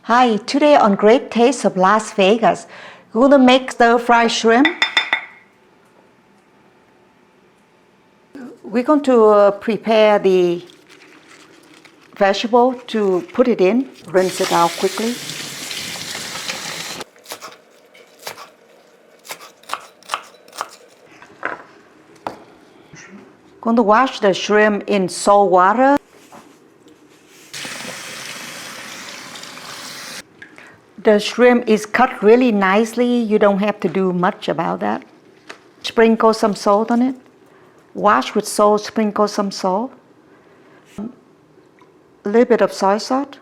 Hi, today on Great Taste of Las Vegas, we're gonna make stir-fry shrimp. We're going to prepare the vegetable to put it in, rinse it out quickly. Going to wash the shrimp in salt water. The shrimp is cut really nicely. You don't have to do much about that. Sprinkle some salt on it. Wash with salt, sprinkle some salt. A little bit of soy sauce.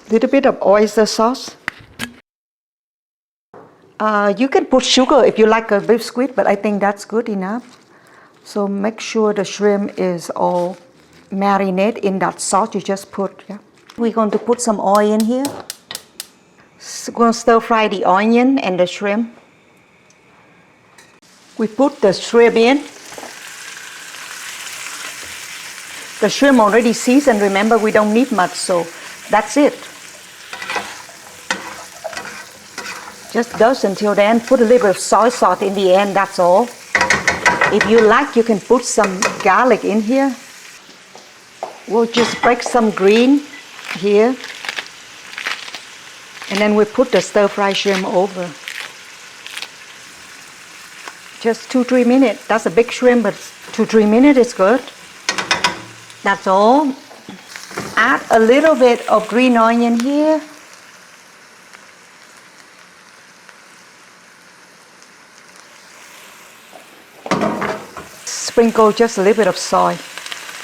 A little bit of oyster sauce. You can put sugar if you like a bit sweet, but I think that's good enough. So make sure the shrimp is all marinated in that sauce you just put. Yeah. We're going to put some oil in here. So we're going to stir fry the onion and the shrimp. We put the shrimp in. The shrimp already seasoned, remember we don't need much, so that's it. Just dust until then. Put a little bit of soy sauce in the end, that's all. If you like, you can put some garlic in here. We'll just break some green here. And then we put the stir-fry shrimp over. Just 2-3 minutes. That's a big shrimp, but 2-3 minutes is good. That's all. Add a little bit of green onion here. Sprinkle just a little bit of soy.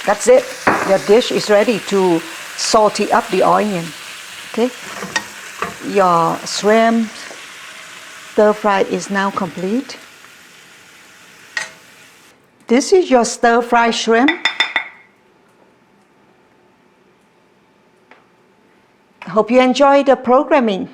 That's it. Your dish is ready to saute up the onion. Okay? Your shrimp stir fry is now complete. This is your stir fry shrimp. Hope you enjoy the programming.